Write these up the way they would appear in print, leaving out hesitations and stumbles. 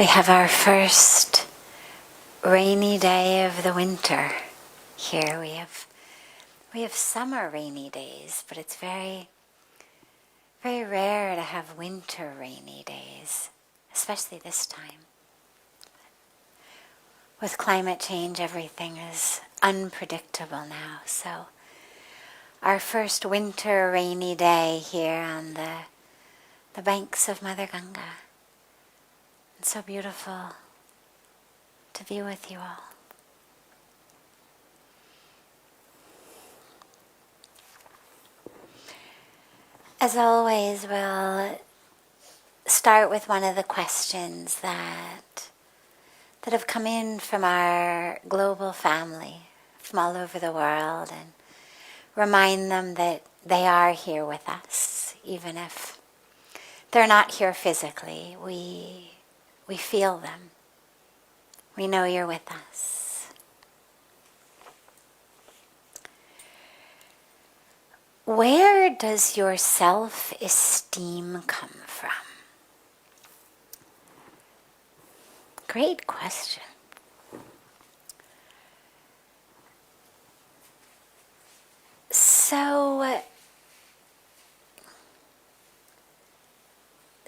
We have our first rainy day of the winter here. We have summer rainy days, but it's very, very rare to have winter rainy days, especially this time. With climate change, everything is unpredictable now. So our first winter rainy day here on the banks of Mother Ganga. It's so beautiful to be with you all. As always, we'll start with one of the questions that have come in from our global family from all over the world, and remind them that they are here with us, even if they're not here physically. We feel them. We know you're with us. Where does your self-esteem come from? Great question. So,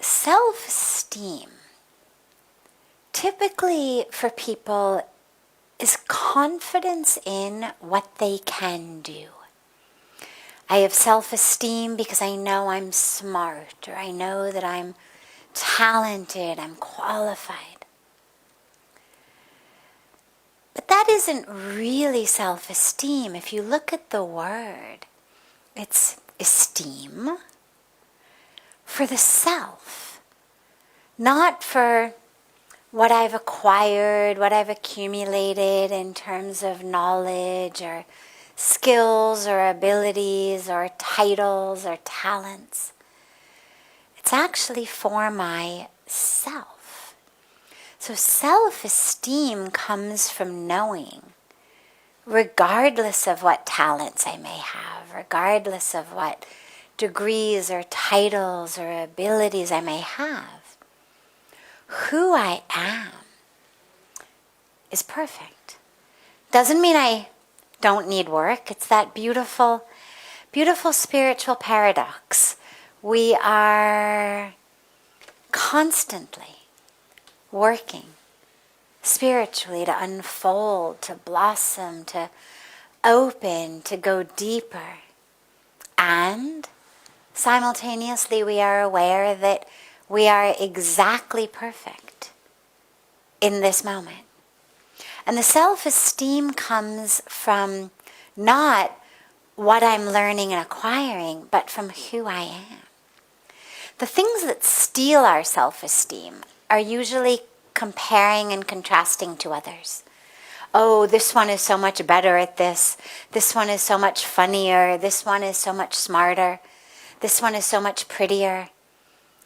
self-esteem typically for people is confidence in what they can do. I have self-esteem because I know I'm smart, or I know that I'm talented, I'm qualified. But that isn't really self-esteem. If you look at the word, it's esteem for the self, not for what I've acquired, what I've accumulated in terms of knowledge or skills or abilities or titles or talents. It's actually for myself. So self-esteem comes from knowing, regardless of what talents I may have, regardless of what degrees or titles or abilities I may have, who I am is perfect. Doesn't mean I don't need work. It's that beautiful, beautiful spiritual paradox. We are constantly working spiritually to unfold, to blossom, to open, to go deeper. And simultaneously we are aware that we are exactly perfect in this moment. And the self-esteem comes from not what I'm learning and acquiring, but from who I am. The things that steal our self-esteem are usually comparing and contrasting to others. Oh, this one is so much better at this. This one is so much funnier. This one is so much smarter. This one is so much prettier.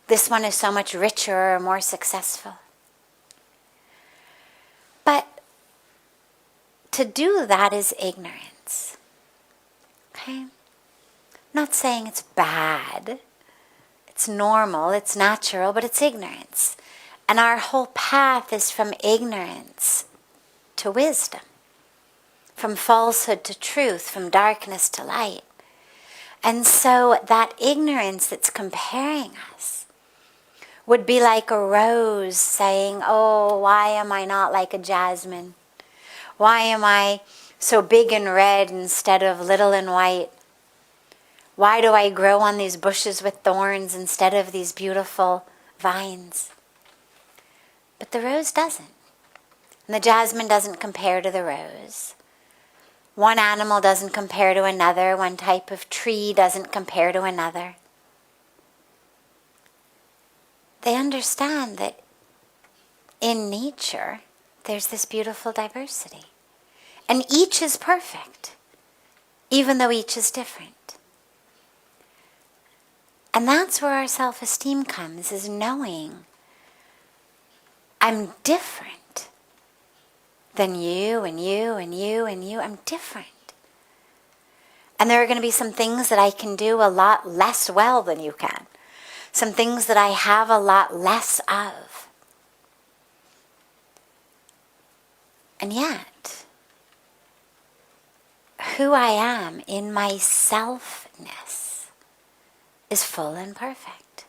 This one is so much richer or more successful. But to do that is ignorance. Okay? I'm not saying it's bad. It's normal, it's natural, but it's ignorance. And our whole path is from ignorance to wisdom, from falsehood to truth, from darkness to light. And so that ignorance that's comparing us would be like a rose saying, oh, why am I not like a jasmine? Why am I so big and red instead of little and white? Why do I grow on these bushes with thorns instead of these beautiful vines? But the rose doesn't. And the jasmine doesn't compare to the rose. One animal doesn't compare to another. One type of tree doesn't compare to another. They understand that in nature, there's this beautiful diversity. And each is perfect, even though each is different. And that's where our self-esteem comes, is knowing I'm different than you and you and you and you. I'm different. And there are going to be some things that I can do a lot less well than you can. Some things that I have a lot less of. And yet, who I am in my selfness is full and perfect.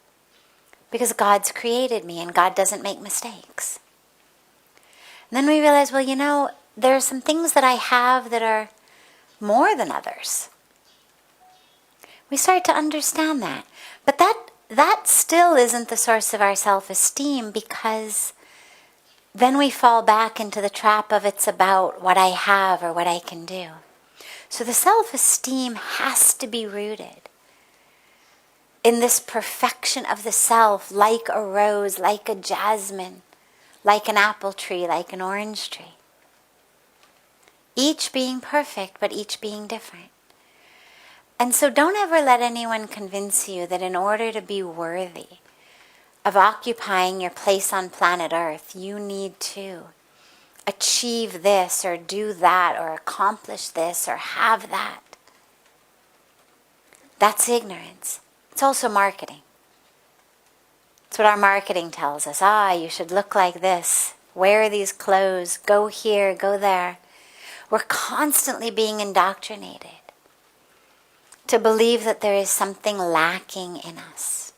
Because God's created me and God doesn't make mistakes. And then we realize, well, there are some things that I have that are more than others. We start to understand that. But that still isn't the source of our self-esteem, because then we fall back into the trap of it's about what I have or what I can do. So the self-esteem has to be rooted in this perfection of the self, like a rose, like a jasmine, like an apple tree, like an orange tree. Each being perfect, but each being different. And so don't ever let anyone convince you that in order to be worthy of occupying your place on planet Earth, you need to achieve this or do that or accomplish this or have that. That's ignorance. It's also marketing. It's what our marketing tells us. You should look like this, wear these clothes, go here, go there. We're constantly being indoctrinated to believe that there is something lacking in us.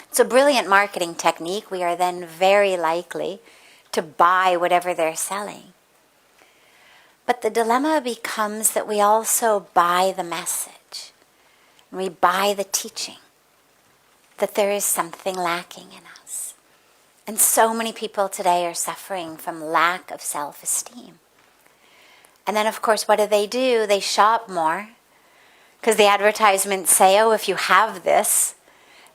It's a brilliant marketing technique. We are then very likely to buy whatever they're selling. But the dilemma becomes that we also buy the message. We buy the teaching that there is something lacking in us. And so many people today are suffering from lack of self-esteem. And then, of course, what do? They shop more. Because the advertisements say, if you have this,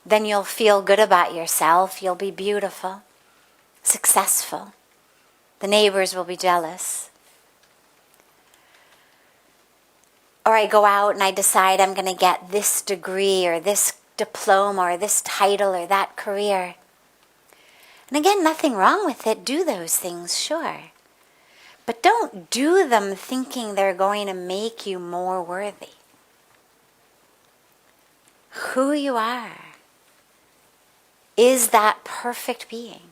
then you'll feel good about yourself, you'll be beautiful, successful. The neighbors will be jealous. Or I go out and I decide I'm going to get this degree or this diploma or this title or that career. And again, nothing wrong with it. Do those things, sure. But don't do them thinking they're going to make you more worthy. Who you are is that perfect being,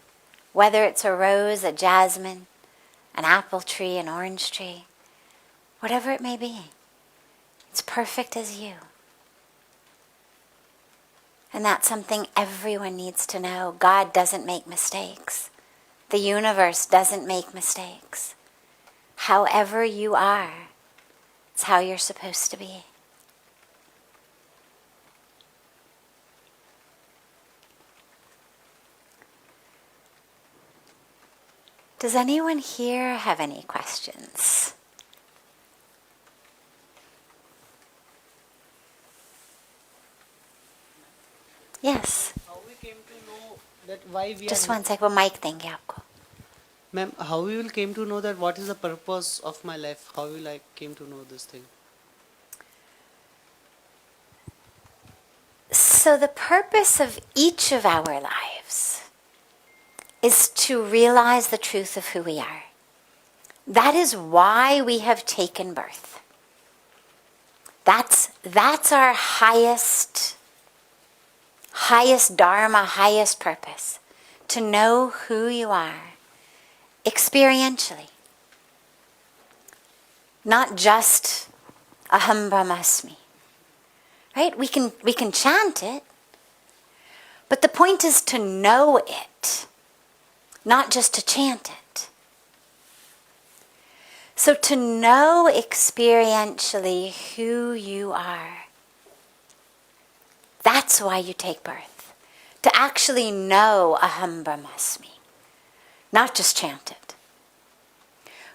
whether it's a rose, a jasmine, an apple tree, an orange tree, whatever it may be. It's perfect as you. And that's something everyone needs to know. God doesn't make mistakes. The universe doesn't make mistakes. However you are, it's how you're supposed to be. Does anyone here have any questions? Yes. How we came to know that why we Just are... one sec, वो mic देंगे आपको. Ma'am, how we will came to know that what is the purpose of my life? How will I came to know this thing? So the purpose of each of our lives is to realize the truth of who we are. That is why we have taken birth. That's our highest dharma, highest purpose. To know who you are experientially. Not just aham brahmasmi. Right? We can chant it, but the point is to know it, not just to chant it. So to know experientially who you are, that's why you take birth. To actually know aham brahmasmi, not just chant it.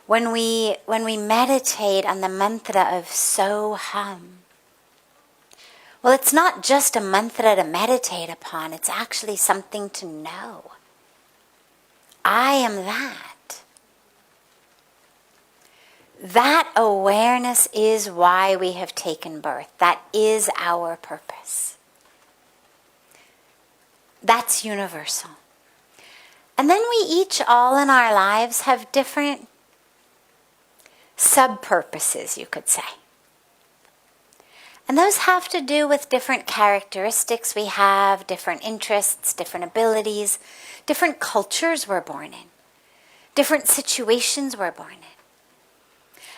When we meditate on the mantra of Soham, well, it's not just a mantra to meditate upon, it's actually something to know. I am that. That awareness is why we have taken birth. That is our purpose. That's universal. And then we each, all in our lives, have different sub-purposes, you could say. And those have to do with different characteristics we have, different interests, different abilities, different cultures we're born in. different situations we're born in.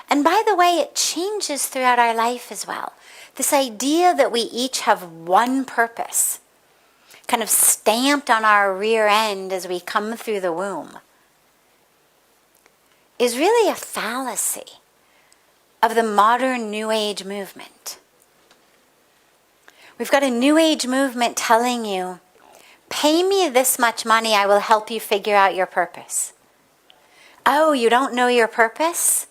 And by the way, it changes throughout our life as well. This idea that we each have one purpose, kind of stamped on our rear end as we come through the womb, is really a fallacy of the modern New Age movement. We've got a New Age movement telling you, pay me this much money, I will help you figure out your purpose. Oh, you don't know your purpose?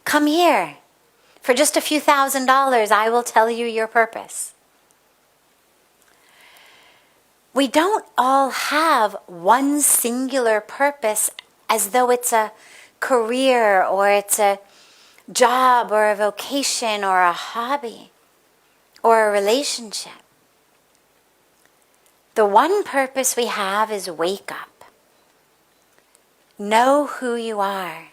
Come here. For just a few $1,000s, I will tell you your purpose. We don't all have one singular purpose as though it's a career or it's a job or a vocation or a hobby or a relationship. The one purpose we have is wake up. Know who you are.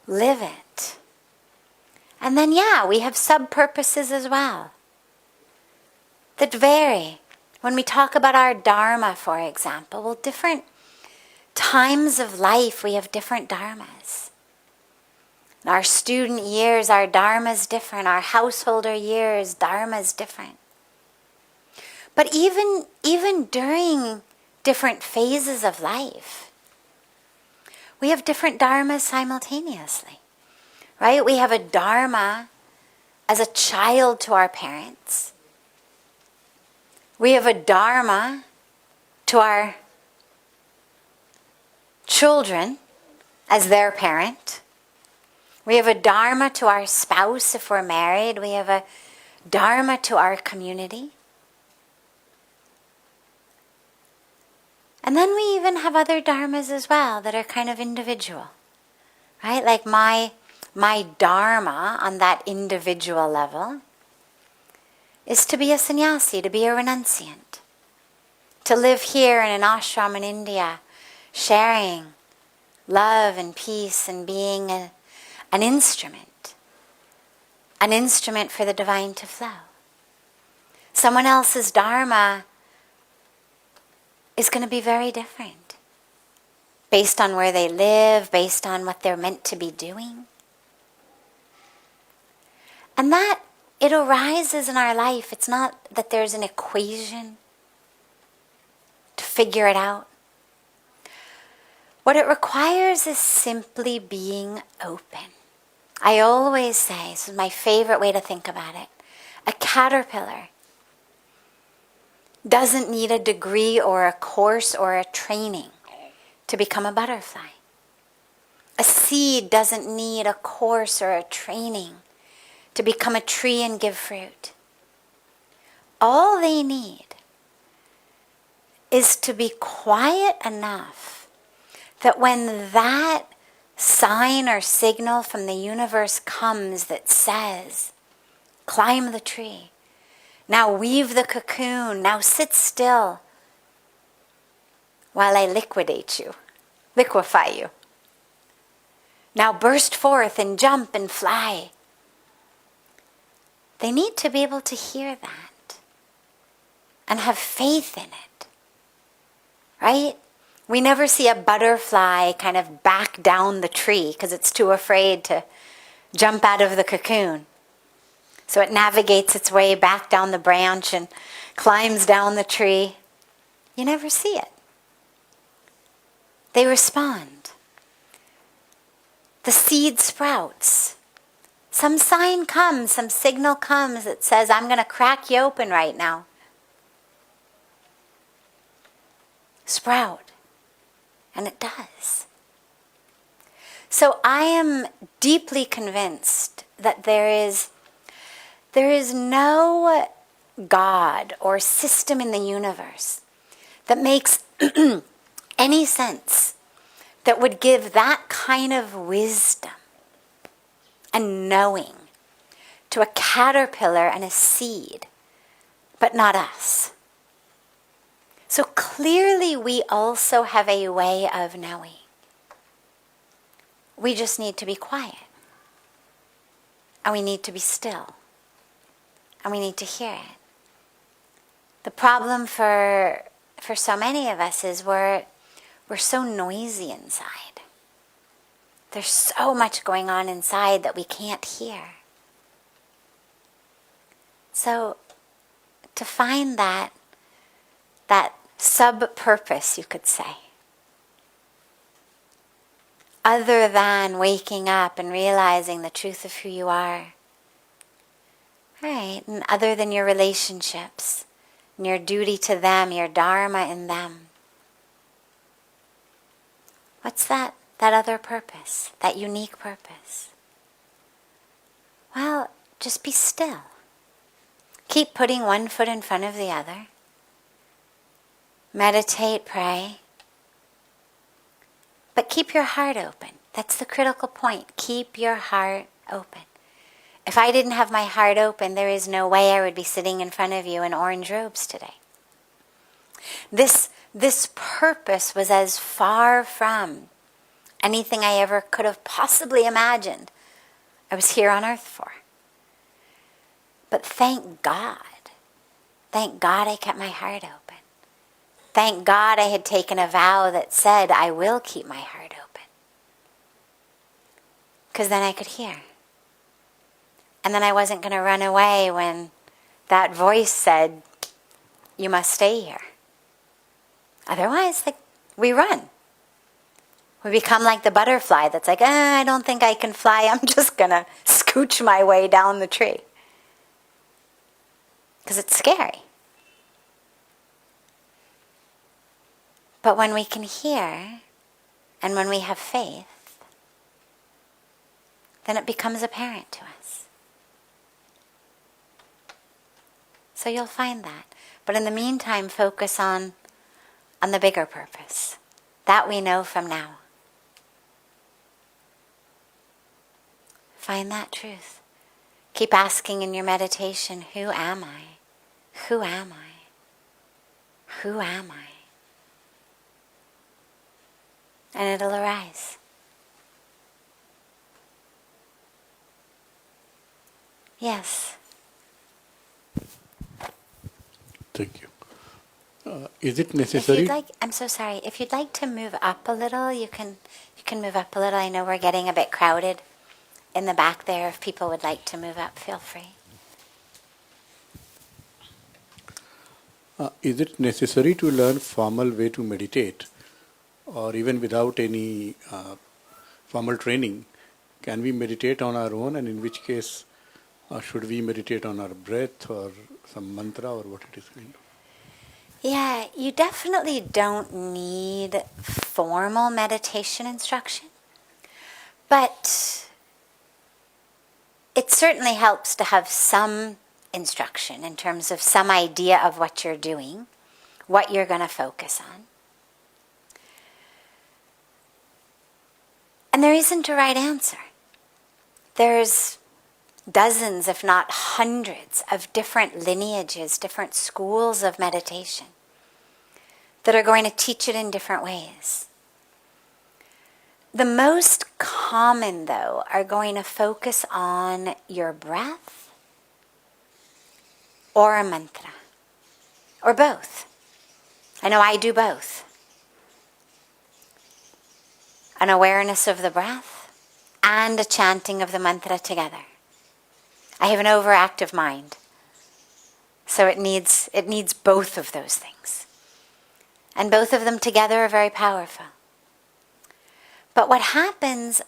Live it. And then, we have sub-purposes as well that vary. When we talk about our dharma, for example, well, different times of life we have different dharmas. In our student years, our dharma is different. Our householder years, dharma is different. But even during different phases of life, we have different dharmas simultaneously, right? We have a dharma as a child to our parents. We have a dharma to our children as their parent. We have a dharma to our spouse if we're married. We have a dharma to our community. And then we even have other dharmas as well that are kind of individual, right? Like my dharma on that individual level is to be a sannyasi, to be a renunciant, to live here in an ashram in India, sharing love and peace and being an instrument for the divine to flow. Someone else's dharma is going to be very different based on where they live, based on what they're meant to be doing. And that it arises in our life. It's not that there's an equation to figure it out. What it requires is simply being open. I always say, this is my favorite way to think about it, a caterpillar doesn't need a degree or a course or a training to become a butterfly. A seed doesn't need a course or a training to become a tree and give fruit. All they need is to be quiet enough that when that sign or signal from the universe comes that says, climb the tree, now weave the cocoon, now sit still while I liquefy you. Now burst forth and jump and fly. They need to be able to hear that and have faith in it, right? We never see a butterfly kind of back down the tree because it's too afraid to jump out of the cocoon. So it navigates its way back down the branch and climbs down the tree. You never see it. They respond. The seed sprouts. Some sign comes, some signal comes that says, I'm going to crack you open right now. Sprout. And it does. So I am deeply convinced that there is no God or system in the universe that makes any sense that would give that kind of wisdom and knowing to a caterpillar and a seed, but not us. So clearly we also have a way of knowing. We just need to be quiet. And we need to be still. And we need to hear it. The problem for so many of us is we're we're so noisy inside. There's so much going on inside that we can't hear. So to find that sub-purpose, you could say, other than waking up and realizing the truth of who you are, right? And other than your relationships, and your duty to them, your dharma in them. What's that other purpose, that unique purpose? Well, just be still. Keep putting one foot in front of the other. Meditate, pray. But keep your heart open. That's the critical point. Keep your heart open. If I didn't have my heart open, there is no way I would be sitting in front of you in orange robes today. This purpose was as far from anything I ever could have possibly imagined I was here on earth for. But thank God I kept my heart open. Thank God I had taken a vow that said I will keep my heart open. Because then I could hear. And then I wasn't going to run away when that voice said, you must stay here. Otherwise, we run. We become like the butterfly that's like, I don't think I can fly. I'm just going to scooch my way down the tree. Because it's scary. But when we can hear, and when we have faith, then it becomes apparent to us. So you'll find that. But in the meantime, focus on the bigger purpose. That we know from now. Find that truth. Keep asking in your meditation, who am I? Who am I? Who am I? And it'll arise. Yes. Thank you. Is it If necessary? you'd like, I'm so sorry. If you'd like to move up a little, you can move up a little. I know we're getting a bit crowded in the back there. If people would like to move up, feel free. Is it necessary to learn formal way to meditate, or even without any formal training? Can we meditate on our own, and in which case should we meditate on our breath or some mantra or what it is going to? Yeah, you definitely don't need formal meditation instruction, but it certainly helps to have some instruction in terms of some idea of what you're doing, what you're going to focus on. And there isn't a right answer. There's dozens, if not hundreds, of different lineages, different schools of meditation that are going to teach it in different ways. The most common, though, are going to focus on your breath or a mantra, or both. I know I do both. An awareness of the breath and a chanting of the mantra together. I have an overactive mind, so it needs both of those things. And both of them together are very powerful. But what happens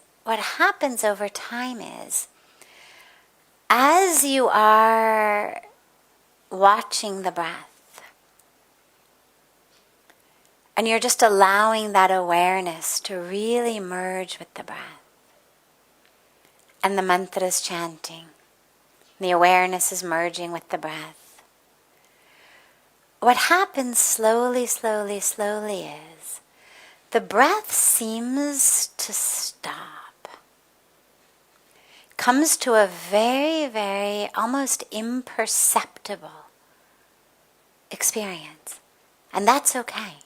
over time is, as you are watching the breath, and you're just allowing that awareness to really merge with the breath, and the mantra is chanting, the awareness is merging with the breath, what happens slowly is the breath seems to stop. Comes to a very, very almost imperceptible experience. And that's okay.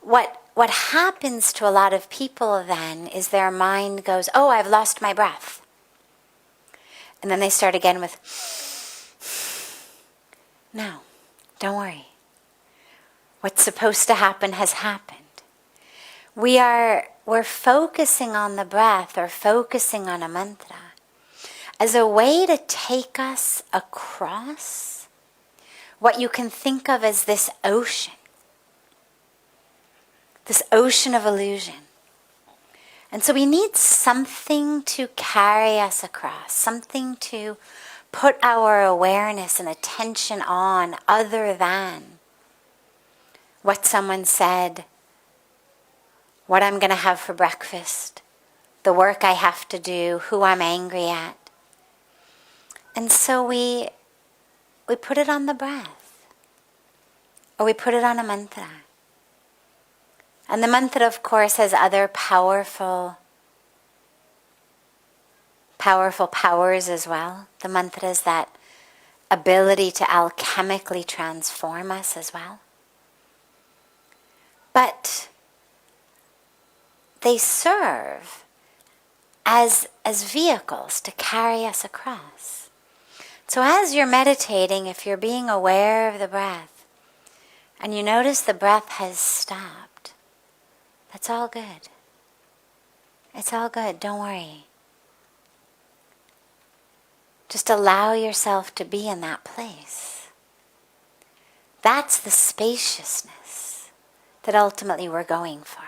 What happens to a lot of people then is their mind goes, oh, I've lost my breath. And then they start again with, no. Don't worry. What's supposed to happen has happened. we're focusing on the breath or focusing on a mantra as a way to take us across what you can think of as this ocean of illusion. And so we need something to carry us across, something to put our awareness and attention on other than what someone said, what I'm going to have for breakfast, the work I have to do, who I'm angry at. And so we put it on the breath, or we put it on a mantra. And the mantra, of course, has other powerful powers as well. The mantra is that ability to alchemically transform us as well. But they serve as vehicles to carry us across. So as you're meditating, if you're being aware of the breath, and you notice the breath has stopped, that's all good. It's all good, don't worry. Just allow yourself to be in that place. That's the spaciousness that ultimately we're going for.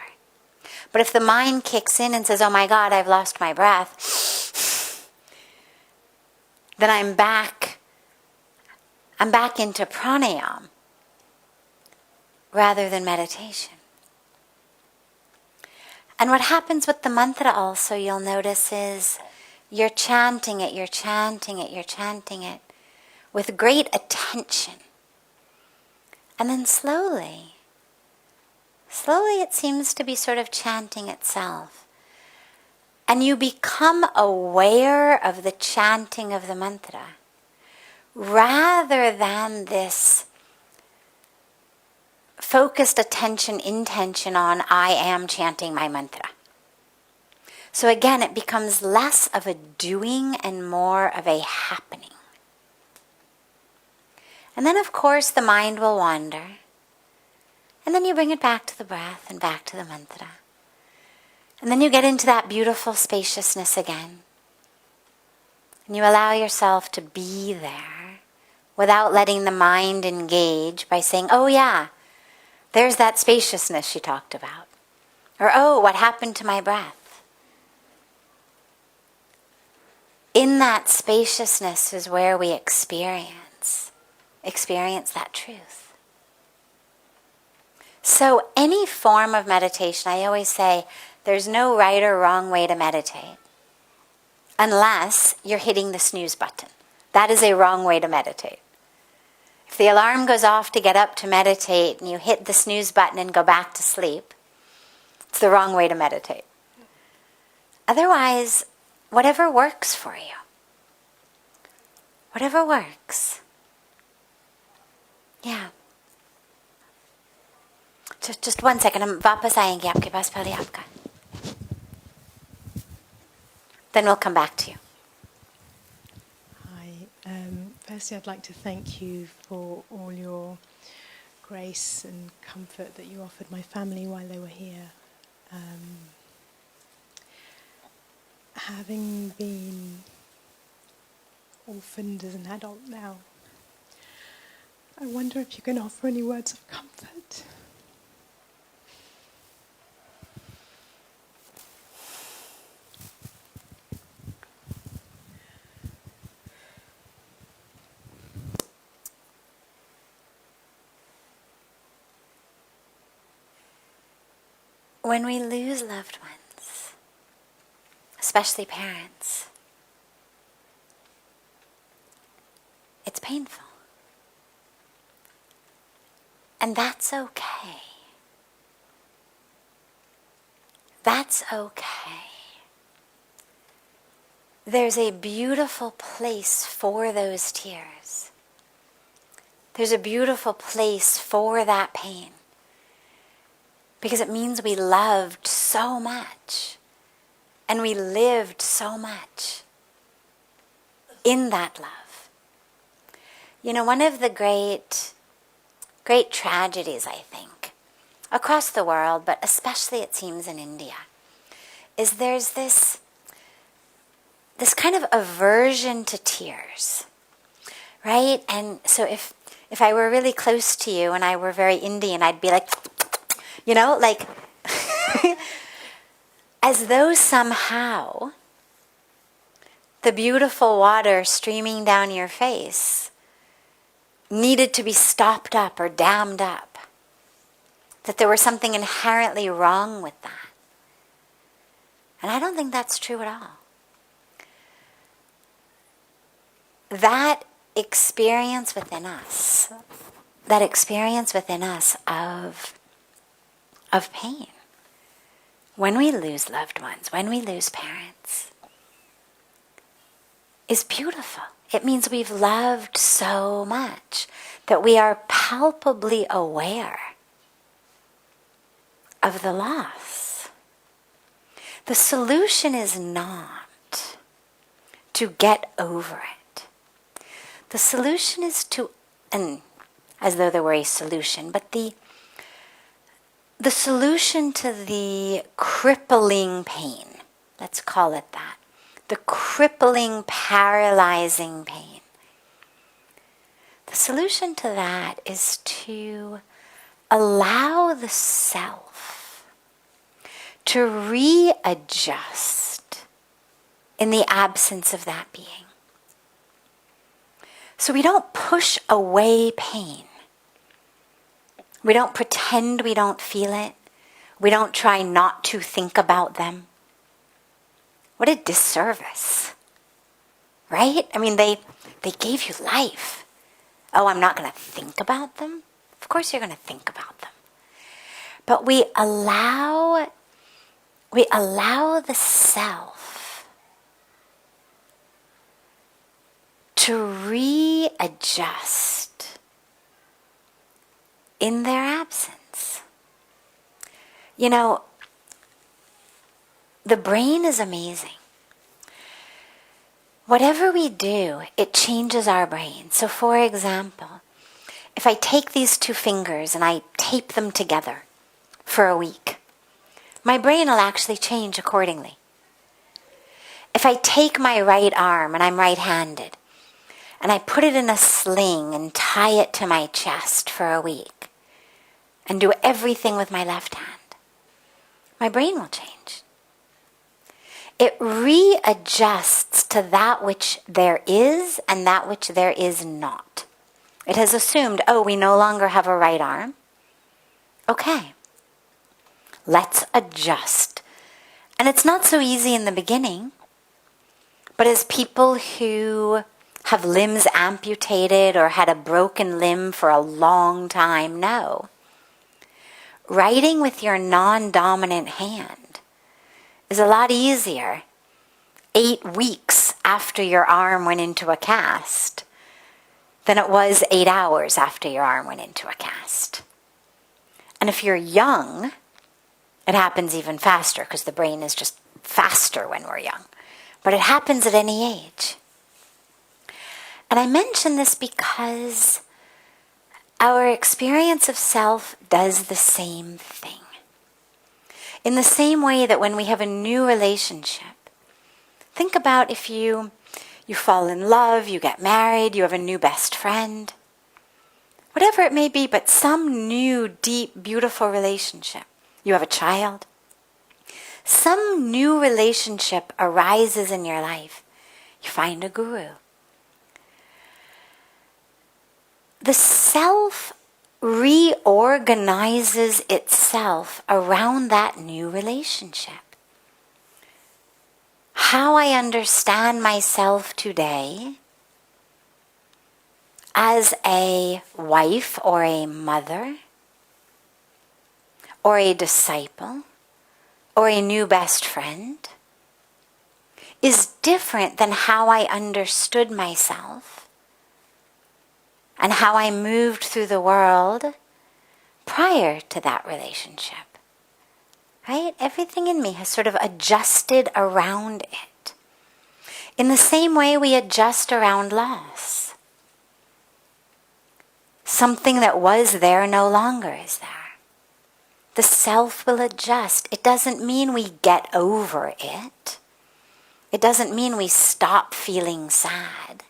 But if the mind kicks in and says, oh my God, I've lost my breath, then I'm back into pranayama rather than meditation. And what happens with the mantra also, you'll notice, is you're chanting it with great attention. And then slowly it seems to be sort of chanting itself. And you become aware of the chanting of the mantra rather than this focused attention, intention on I am chanting my mantra. So again, it becomes less of a doing and more of a happening. And then of course the mind will wander. And then you bring it back to the breath and back to the mantra. And then you get into that beautiful spaciousness again. And you allow yourself to be there without letting the mind engage by saying, oh yeah, there's that spaciousness she talked about. Or, oh, what happened to my breath? In that spaciousness is where we experience that truth. So any form of meditation, I always say, there's no right or wrong way to meditate unless you're hitting the snooze button. That is a wrong way to meditate. If the alarm goes off to get up to meditate and you hit the snooze button and go back to sleep, it's the wrong way to meditate. Otherwise, whatever works for you. Whatever works. Yeah. Just 1 second. हम वापस आएंगे आपके पास पहले आपका. Then we'll come back to you. Hi. Firstly, I'd like to thank you for all your grace and comfort that you offered my family while they were here. Having been orphaned as an adult now, I wonder if you can offer any words of comfort. When we lose loved ones, especially parents, it's painful. And that's okay. That's okay. There's a beautiful place for those tears. There's a beautiful place for that pain. Because it means we loved so much. And we lived so much in that love. You know, one of the great tragedies, I think, across the world, but especially it seems in India, is there's this kind of aversion to tears, right? And so if I were really close to you and I were very Indian, I'd be like, like as though somehow the beautiful water streaming down your face needed to be stopped up or dammed up. That there was something inherently wrong with that. And I don't think that's true at all. That experience within us of pain, when we lose loved ones, when we lose parents, is beautiful. It means we've loved so much that we are palpably aware of the loss. The solution is not to get over it. The solution is to, and as though there were a solution, but the solution to the crippling pain, let's call it that, the crippling, paralyzing pain. The solution to that is to allow the self to readjust in the absence of that being. So we don't push away pain. We don't pretend we don't feel it. We don't try not to think about them. What a disservice, right? I mean, they gave you life. Oh, I'm not going to think about them? Of course you're going to think about them. But we allow the self to readjust in their absence. The brain is amazing. Whatever we do, it changes our brain. So for example, if I take these two fingers and I tape them together for a week, my brain will actually change accordingly. If I take my right arm, and I'm right-handed, and I put it in a sling and tie it to my chest for a week, and do everything with my left hand, my brain will change. It readjusts to that which there is and that which there is not. It has assumed, we no longer have a right arm. Okay, let's adjust. And it's not so easy in the beginning, but as people who have limbs amputated or had a broken limb for a long time know, writing with your non-dominant hand is a lot easier 8 weeks after your arm went into a cast than it was 8 hours after your arm went into a cast. And if you're young, it happens even faster because the brain is just faster when we're young. But it happens at any age. And I mention this because our experience of self does the same thing. In the same way that when we have a new relationship, think about if you fall in love, you get married, you have a new best friend, whatever it may be, but some new, deep, beautiful relationship. You have a child. Some new relationship arises in your life. You find a guru. The self reorganizes itself around that new relationship. How I understand myself today as a wife or a mother or a disciple or a new best friend is different than how I understood myself and how I moved through the world prior to that relationship. Right? Everything in me has sort of adjusted around it. In the same way we adjust around loss. Something that was there no longer is there. The self will adjust. It doesn't mean we get over it. It doesn't mean we stop feeling sad.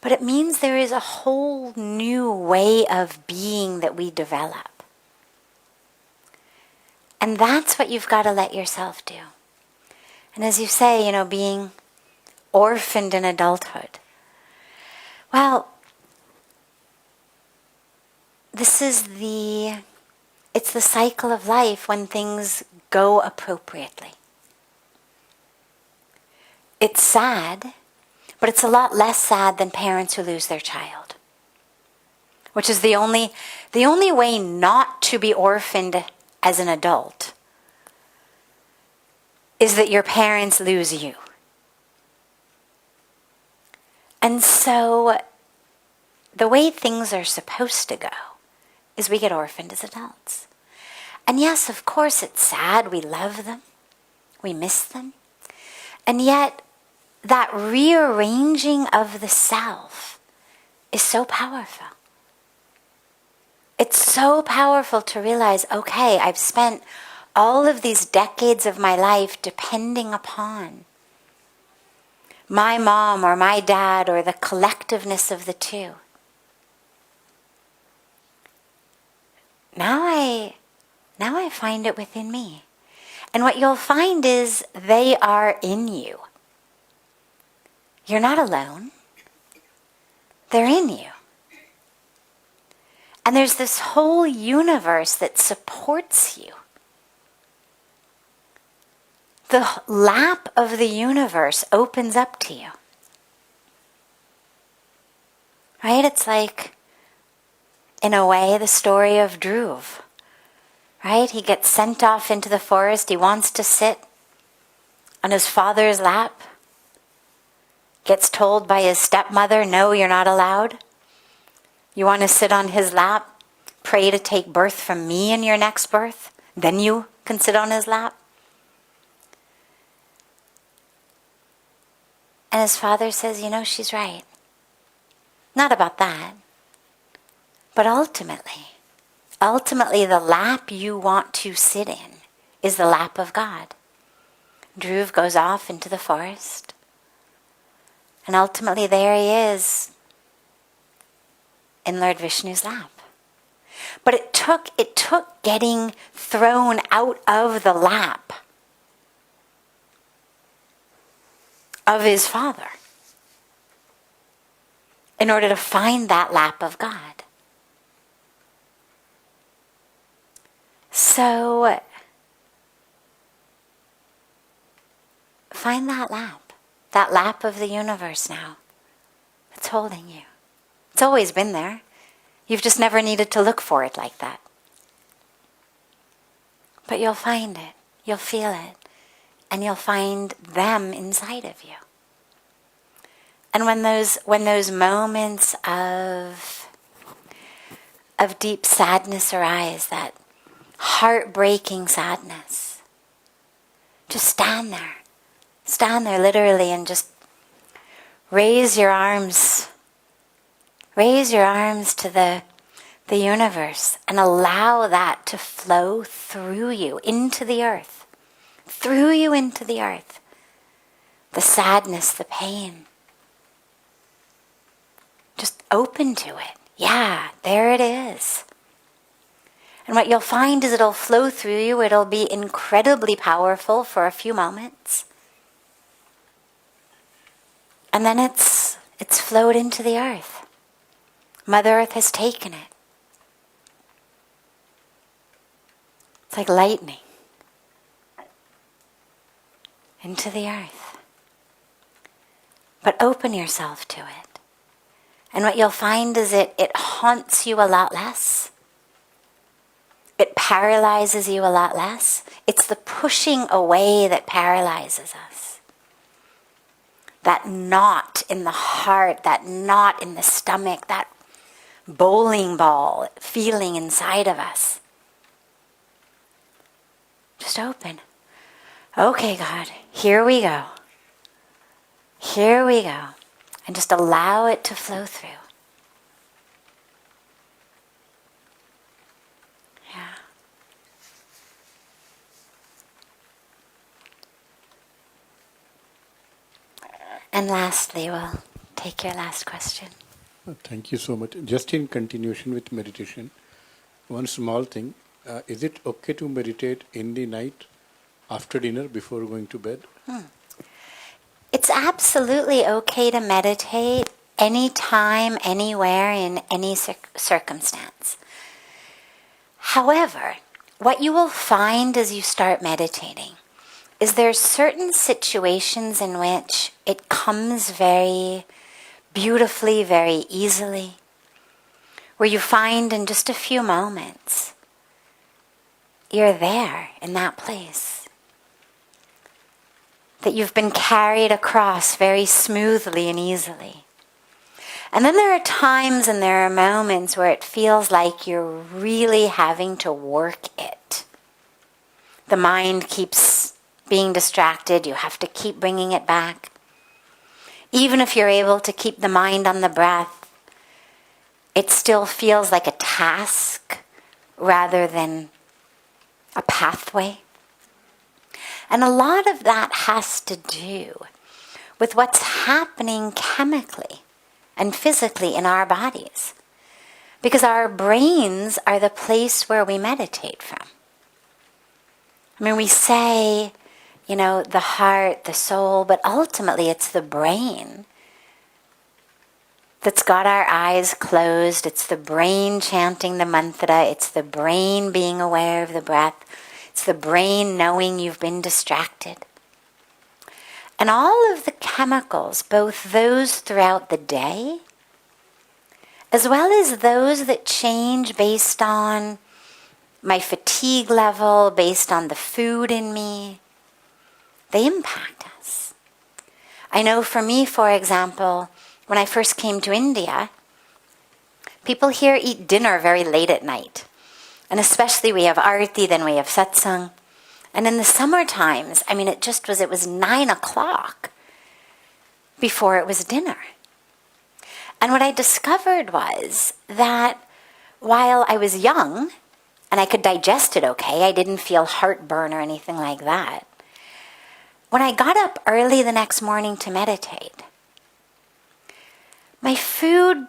But it means there is a whole new way of being that we develop. And that's what you've got to let yourself do. And as you say, being orphaned in adulthood. Well, it's the cycle of life when things go appropriately. It's sad, but it's a lot less sad than parents who lose their child. Which is the only way not to be orphaned as an adult is that your parents lose you. And so the way things are supposed to go is we get orphaned as adults. And yes, of course it's sad. We love them. We miss them. And yet that rearranging of the self is so powerful. It's so powerful to realize, okay, I've spent all of these decades of my life depending upon my mom or my dad or the collectiveness of the two. Now I find it within me. And what you'll find is they are in you. You're not alone. They're in you. And there's this whole universe that supports you. The lap of the universe opens up to you. Right? It's like, in a way, the story of Dhruv. Right? He gets sent off into the forest. He wants to sit on his father's lap. Gets told by his stepmother, no, you're not allowed. You want to sit on his lap, pray to take birth from me in your next birth, then you can sit on his lap. And his father says, she's right. Not about that. But ultimately, the lap you want to sit in is the lap of God. Dhruv goes off into the forest. And ultimately there he is in Lord Vishnu's lap. But it took getting thrown out of the lap of his father in order to find that lap of God. So find that lap of the universe now. It's holding you. It's always been there. You've just never needed to look for it like that. But you'll find it. You'll feel it. And you'll find them inside of you. And when those moments of deep sadness arise, that heartbreaking sadness, just stand there. Stand there literally and just raise your arms. Raise your arms to the universe and allow that to flow through you into the earth. Through you into the earth. The sadness, the pain. Just open to it. Yeah, there it is. And what you'll find is it'll flow through you. It'll be incredibly powerful for a few moments. And then it's flowed into the earth. Mother Earth has taken it. It's like lightning into the earth. But open yourself to it. And what you'll find is it haunts you a lot less. It paralyzes you a lot less. It's the pushing away that paralyzes us. That knot in the heart, that knot in the stomach, that bowling ball feeling inside of us. Just open. Okay, God, here we go. Here we go. And just allow it to flow through. Yeah. And lastly, we'll take your last question. Thank you so much. Just in continuation with meditation, one small thing. Is it okay to meditate in the night after dinner before going to bed? It's absolutely okay to meditate anytime, anywhere, in any circumstance. However, what you will find as you start meditating is there are certain situations in which it comes very beautifully, very easily, where you find in just a few moments, you're there in that place. That you've been carried across very smoothly and easily. And then there are times and there are moments where it feels like you're really having to work it. The mind keeps being distracted. You have to keep bringing it back. Even if you're able to keep the mind on the breath, it still feels like a task rather than a pathway. And a lot of that has to do with what's happening chemically and physically in our bodies. Because our brains are the place where we meditate from. I mean, we say, the heart, the soul, but ultimately it's the brain that's got our eyes closed. It's the brain chanting the mantra. It's the brain being aware of the breath. It's the brain knowing you've been distracted. And all of the chemicals, both those throughout the day, as well as those that change based on my fatigue level, based on the food in me, they impact us. I know for me, for example, when I first came to India, people here eat dinner very late at night. And especially we have arti, then we have satsang. And in the summer times, it was 9 o'clock before it was dinner. And what I discovered was that while I was young, and I could digest it okay, I didn't feel heartburn or anything like that. When I got up early the next morning to meditate, my food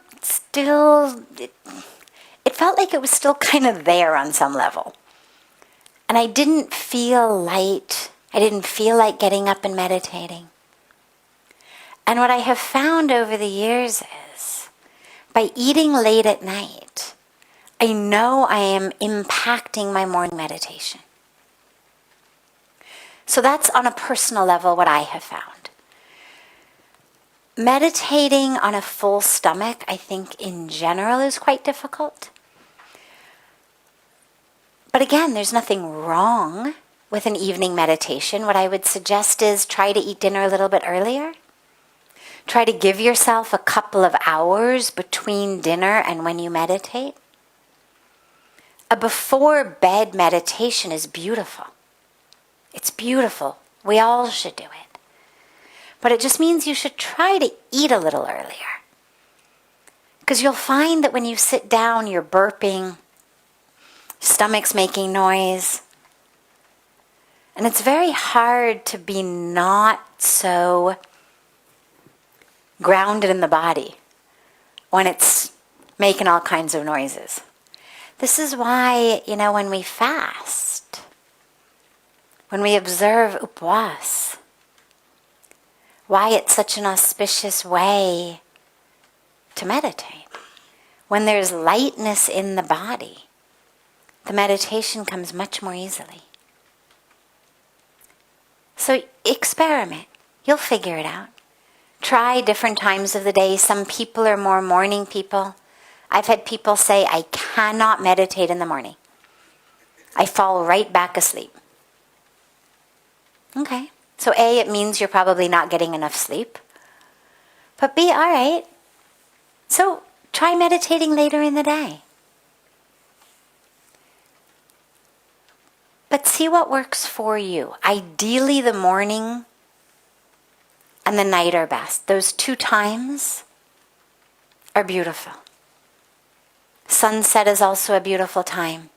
it felt like it was still kind of there on some level. And I didn't feel light. I didn't feel like getting up and meditating. And what I have found over the years is, by eating late at night, I know I am impacting my morning meditation. So that's on a personal level what I have found. Meditating on a full stomach, I think in general is quite difficult. But again, there's nothing wrong with an evening meditation. What I would suggest is try to eat dinner a little bit earlier. Try to give yourself a couple of hours between dinner and when you meditate. A before bed meditation is beautiful. It's beautiful. We all should do it. But it just means you should try to eat a little earlier. Because you'll find that when you sit down, you're burping, stomach's making noise. And it's very hard to be not so grounded in the body when it's making all kinds of noises. This is why, when we fast, when we observe upwas, why it's such an auspicious way to meditate. When there's lightness in the body, the meditation comes much more easily. So experiment. You'll figure it out. Try different times of the day. Some people are more morning people. I've had people say, I cannot meditate in the morning. I fall right back asleep. Okay. So A, it means you're probably not getting enough sleep. But B, all right. So try meditating later in the day. But see what works for you. Ideally, the morning and the night are best. Those 2 times are beautiful. Sunset is also a beautiful time.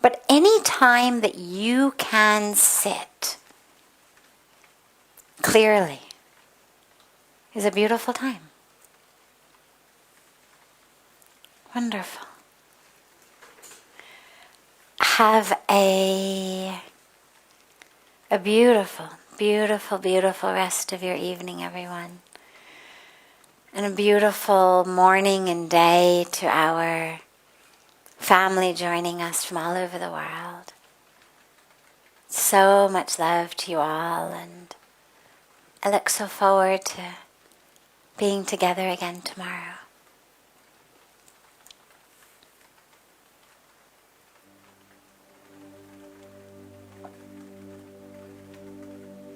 But any time that you can sit clearly is a beautiful time. Wonderful. Have a beautiful, beautiful, beautiful rest of your evening, everyone. And a beautiful morning and day to our family joining us from all over the world. So much love to you all, and I look so forward to being together again tomorrow.